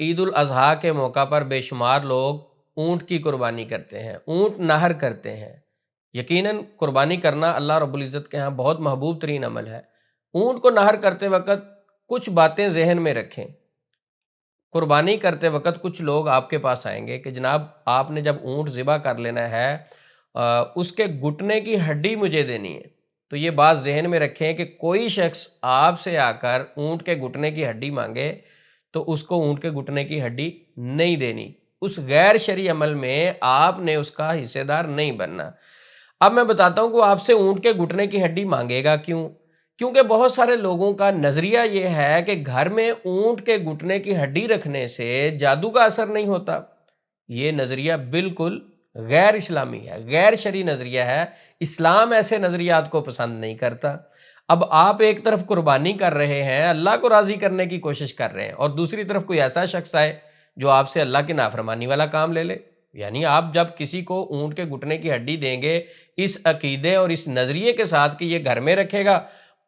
عید الاضحیٰ کے موقع پر بے شمار لوگ اونٹ کی قربانی کرتے ہیں، اونٹ نہر کرتے ہیں۔ یقیناً قربانی کرنا اللہ رب العزت کے ہاں بہت محبوب ترین عمل ہے۔ اونٹ کو نہر کرتے وقت کچھ باتیں ذہن میں رکھیں۔ قربانی کرتے وقت کچھ لوگ آپ کے پاس آئیں گے کہ جناب آپ نے جب اونٹ ذبح کر لینا ہے اس کے گھٹنے کی ہڈی مجھے دینی ہے۔ تو یہ بات ذہن میں رکھیں کہ کوئی شخص آپ سے آ کر اونٹ کے گھٹنے کی ہڈی مانگے تو اس کو اونٹ کے گھٹنے کی ہڈی نہیں دینی۔ اس غیر شرعی عمل میں آپ نے اس کا حصے دار نہیں بننا۔ اب میں بتاتا ہوں کہ وہ آپ سے اونٹ کے گھٹنے کی ہڈی مانگے گا کیوں؟ کیونکہ بہت سارے لوگوں کا نظریہ یہ ہے کہ گھر میں اونٹ کے گھٹنے کی ہڈی رکھنے سے جادو کا اثر نہیں ہوتا۔ یہ نظریہ بالکل غیر اسلامی ہے، غیر شرعی نظریہ ہے۔ اسلام ایسے نظریات کو پسند نہیں کرتا۔ اب آپ ایک طرف قربانی کر رہے ہیں، اللہ کو راضی کرنے کی کوشش کر رہے ہیں، اور دوسری طرف کوئی ایسا شخص آئے جو آپ سے اللہ کی نافرمانی والا کام لے لے۔ یعنی آپ جب کسی کو اونٹ کے گھٹنے کی ہڈی دیں گے اس عقیدے اور اس نظریے کے ساتھ کہ یہ گھر میں رکھے گا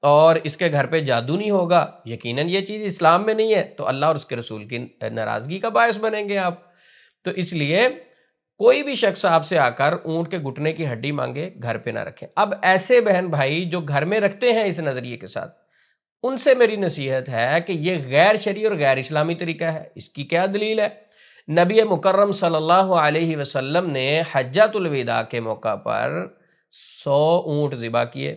اور اس کے گھر پہ جادو نہیں ہوگا، یقیناً یہ چیز اسلام میں نہیں ہے، تو اللہ اور اس کے رسول کی ناراضگی کا باعث بنیں گے آپ۔ تو اس لیے کوئی بھی شخص آپ سے آ کر اونٹ کے گھٹنے کی ہڈی مانگے گھر پہ نہ رکھیں۔ اب ایسے بہن بھائی جو گھر میں رکھتے ہیں اس نظریے کے ساتھ، ان سے میری نصیحت ہے کہ یہ غیر شرعی اور غیر اسلامی طریقہ ہے۔ اس کی کیا دلیل ہے؟ نبی مکرم صلی اللہ علیہ وسلم نے حجۃ الوداع کے موقع پر 100 اونٹ ذبح کیے۔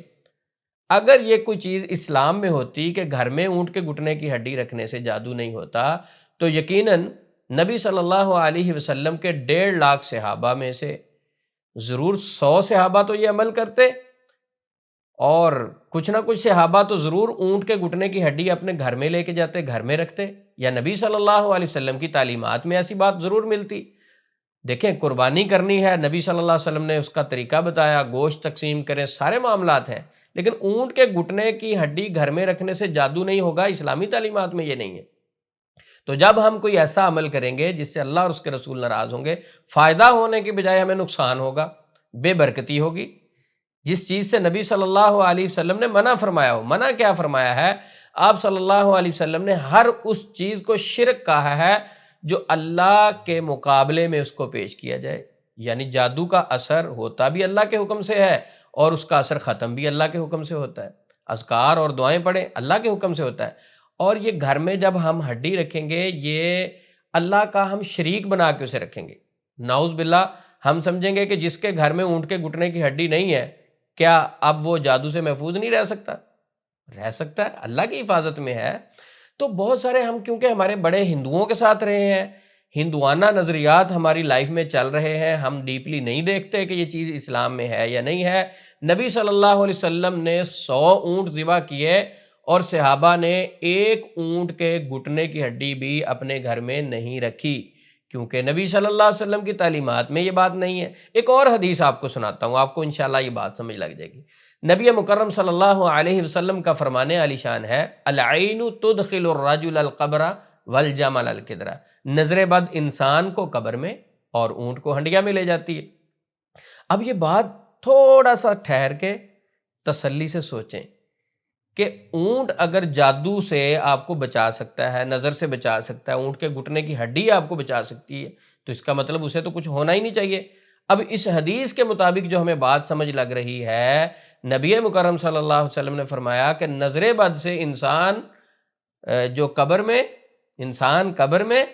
اگر یہ کوئی چیز اسلام میں ہوتی کہ گھر میں اونٹ کے گھٹنے کی ہڈی رکھنے سے جادو نہیں ہوتا تو یقیناً نبی صلی اللہ علیہ وسلم کے 1.5 لاکھ صحابہ میں سے ضرور 100 صحابہ تو یہ عمل کرتے، اور کچھ نہ کچھ صحابہ تو ضرور اونٹ کے گھٹنے کی ہڈی اپنے گھر میں لے کے جاتے، گھر میں رکھتے، یا نبی صلی اللہ علیہ وسلم کی تعلیمات میں ایسی بات ضرور ملتی۔ دیکھیں قربانی کرنی ہے، نبی صلی اللہ علیہ وسلم نے اس کا طریقہ بتایا، گوشت تقسیم کریں، سارے معاملات ہیں، لیکن اونٹ کے گھٹنے کی ہڈی گھر میں رکھنے سے جادو نہیں ہوگا، اسلامی تعلیمات میں یہ نہیں ہے۔ تو جب ہم کوئی ایسا عمل کریں گے جس سے اللہ اور اس کے رسول ناراض ہوں گے، فائدہ ہونے کے بجائے ہمیں نقصان ہوگا، بے برکتی ہوگی۔ جس چیز سے نبی صلی اللہ علیہ وسلم نے منع فرمایا ہو، منع کیا فرمایا ہے؟ آپ صلی اللہ علیہ وسلم نے ہر اس چیز کو شرک کہا ہے جو اللہ کے مقابلے میں اس کو پیش کیا جائے۔ یعنی جادو کا اثر ہوتا بھی اللہ کے حکم سے ہے اور اس کا اثر ختم بھی اللہ کے حکم سے ہوتا ہے۔ اذکار اور دعائیں پڑھیں اللہ کے حکم سے ہوتا ہے، اور یہ گھر میں جب ہم ہڈی رکھیں گے یہ اللہ کا ہم شریک بنا کے اسے رکھیں گے۔ نعوذ باللہ ہم سمجھیں گے کہ جس کے گھر میں اونٹ کے گھٹنے کی ہڈی نہیں ہے کیا اب وہ جادو سے محفوظ نہیں رہ سکتا؟ رہ سکتا ہے، اللہ کی حفاظت میں ہے۔ تو بہت سارے ہم کیونکہ ہمارے بڑے ہندوؤں کے ساتھ رہے ہیں، ہندوانہ نظریات ہماری لائف میں چل رہے ہیں، ہم ڈیپلی نہیں دیکھتے کہ یہ چیز اسلام میں ہے یا نہیں ہے۔ نبی صلی اللہ علیہ وسلم نے 100 اونٹ ذبح کیے اور صحابہ نے ایک اونٹ کے گھٹنے کی ہڈی بھی اپنے گھر میں نہیں رکھی، کیونکہ نبی صلی اللہ علیہ وسلم کی تعلیمات میں یہ بات نہیں ہے۔ ایک اور حدیث آپ کو سناتا ہوں، آپ کو انشاءاللہ یہ بات سمجھ لگ جائے گی۔ نبی مکرم صلی اللہ علیہ وسلم کا فرمانے عالی شان ہے، العین تدخل الرجل القبر والجمل القدر، نظر بد انسان کو قبر میں اور اونٹ کو ہنڈیا میں لے جاتی ہے۔ اب یہ بات تھوڑا سا ٹھہر کے تسلی سے سوچیں کہ اونٹ اگر جادو سے آپ کو بچا سکتا ہے، نظر سے بچا سکتا ہے، اونٹ کے گھٹنے کی ہڈی آپ کو بچا سکتی ہے، تو اس کا مطلب اسے تو کچھ ہونا ہی نہیں چاہیے۔ اب اس حدیث کے مطابق جو ہمیں بات سمجھ لگ رہی ہے، نبی مکرم صلی اللہ علیہ وسلم نے فرمایا کہ نظر بد سے انسان جو قبر میں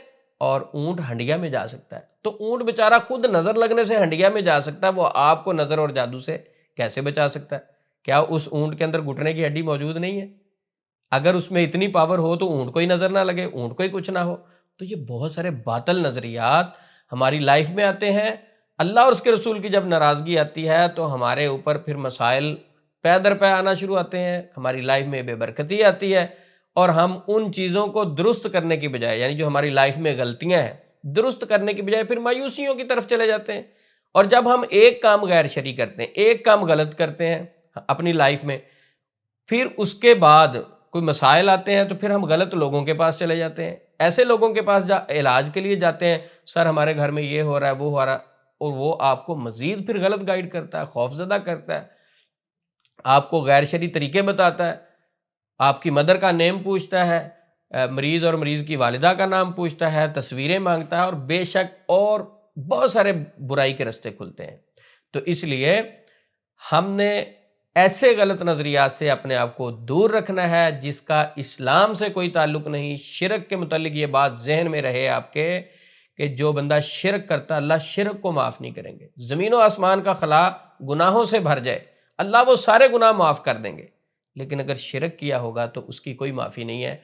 اور اونٹ ہنڈیا میں جا سکتا ہے۔ تو اونٹ بیچارہ خود نظر لگنے سے ہنڈیا میں جا سکتا ہے، وہ آپ کو نظر اور جادو سے کیسے بچا سکتا ہے؟ کیا اس اونٹ کے اندر گھٹنے کی ہڈی موجود نہیں ہے؟ اگر اس میں اتنی پاور ہو تو اونٹ کو ہی نظر نہ لگے، اونٹ کو ہی کچھ نہ ہو؟ تو یہ بہت سارے باطل نظریات ہماری لائف میں آتے ہیں۔ اللہ اور اس کے رسول کی جب ناراضگی آتی ہے تو ہمارے اوپر پھر مسائل پے در پے آنا شروع ہوتے ہیں، ہماری لائف میں بے برکتی آتی ہے، اور ہم ان چیزوں کو درست کرنے کی بجائے، یعنی جو ہماری لائف میں غلطیاں ہیں درست کرنے کی بجائے پھر مایوسیوں کی طرف چلے جاتے ہیں۔ اور جب ہم ایک کام غیر شرعی کرتے ہیں، ایک کام غلط کرتے ہیں اپنی لائف میں، پھر اس کے بعد کوئی مسائل آتے ہیں تو پھر ہم غلط لوگوں کے پاس چلے جاتے ہیں، ایسے لوگوں کے پاس علاج کے لیے جاتے ہیں، سر ہمارے گھر میں یہ ہو رہا ہے وہ ہو رہا ہے، اور وہ آپ کو مزید پھر غلط گائیڈ کرتا ہے، خوف زدہ کرتا ہے، آپ کو غیر شرعی طریقے بتاتا ہے، آپ کی مدر کا نیم پوچھتا ہے، مریض اور مریض کی والدہ کا نام پوچھتا ہے، تصویریں مانگتا ہے، اور بے شک اور بہت سارے برائی کے رستے کھلتے ہیں۔ تو اس لیے ہم نے ایسے غلط نظریات سے اپنے آپ کو دور رکھنا ہے جس کا اسلام سے کوئی تعلق نہیں۔ شرک کے متعلق یہ بات ذہن میں رہے آپ کے کہ جو بندہ شرک کرتا اللہ شرک کو معاف نہیں کریں گے۔ زمین و آسمان کا خلا گناہوں سے بھر جائے، اللہ وہ سارے گناہ معاف کر دیں گے، لیکن اگر شرک کیا ہوگا تو اس کی کوئی معافی نہیں ہے۔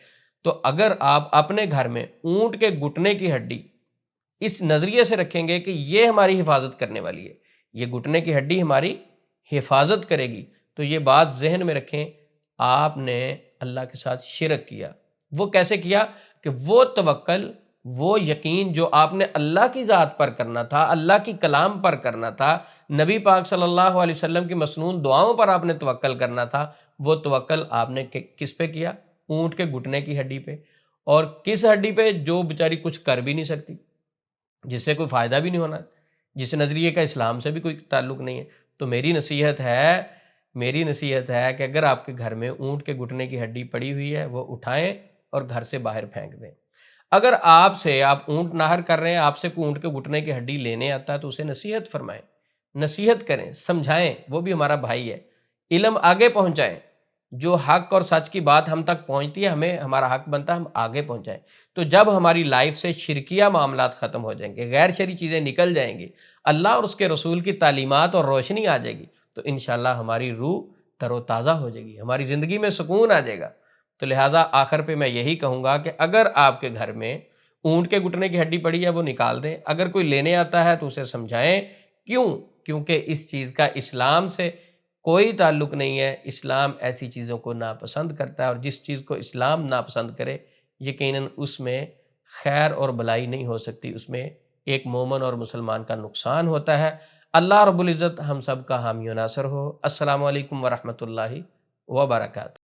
تو اگر آپ اپنے گھر میں اونٹ کے گھٹنے کی ہڈی اس نظریے سے رکھیں گے کہ یہ ہماری حفاظت کرنے والی ہے، یہ گھٹنے کی ہڈی ہماری حفاظت کرے گی، تو یہ بات ذہن میں رکھیں، آپ نے اللہ کے ساتھ شرک کیا۔ وہ کیسے کیا؟ کہ وہ توکل، وہ یقین جو آپ نے اللہ کی ذات پر کرنا تھا، اللہ کی کلام پر کرنا تھا، نبی پاک صلی اللہ علیہ وسلم کی مسنون دعاؤں پر آپ نے توکل کرنا تھا، وہ توکل آپ نے کس پہ کیا؟ اونٹ کے گھٹنے کی ہڈی پہ۔ اور کس ہڈی پہ؟ جو بیچاری کچھ کر بھی نہیں سکتی، جس سے کوئی فائدہ بھی نہیں ہونا، جس نظریے کا اسلام سے بھی کوئی تعلق نہیں ہے۔ تو میری نصیحت ہے کہ اگر آپ کے گھر میں اونٹ کے گھٹنے کی ہڈی پڑی ہوئی ہے، وہ اٹھائیں اور گھر سے باہر پھینک دیں۔ اگر آپ اونٹ نہر کر رہے ہیں، آپ سے کوئی اونٹ کے گھٹنے کی ہڈی لینے آتا ہے تو اسے نصیحت فرمائیں، نصیحت کریں، سمجھائیں، وہ بھی ہمارا بھائی ہے، علم آگے پہنچائیں۔ جو حق اور سچ کی بات ہم تک پہنچتی ہے، ہمیں ہمارا حق بنتا ہے ہم آگے پہنچائیں۔ تو جب ہماری لائف سے شرکیہ معاملات ختم ہو جائیں گے، غیر شرعی چیزیں نکل جائیں گی، اللہ اور اس کے رسول کی تعلیمات اور روشنی آ جائے گی، تو انشاءاللہ ہماری روح تر و تازہ ہو جائے گی، ہماری زندگی میں سکون آ جائے گا۔ تو لہٰذا آخر پہ میں یہی کہوں گا کہ اگر آپ کے گھر میں اونٹ کے گھٹنے کی ہڈی پڑی ہے وہ نکال دیں، اگر کوئی لینے آتا ہے تو اسے سمجھائیں۔ کیوں؟ کیونکہ اس چیز کا اسلام سے کوئی تعلق نہیں ہے۔ اسلام ایسی چیزوں کو ناپسند کرتا ہے، اور جس چیز کو اسلام ناپسند کرے یقیناً اس میں خیر اور بھلائی نہیں ہو سکتی، اس میں ایک مومن اور مسلمان کا نقصان ہوتا ہے۔ اللہ رب العزت ہم سب کا حامی و ناصر ہو۔ السلام علیکم ورحمۃ اللہ وبرکاتہ۔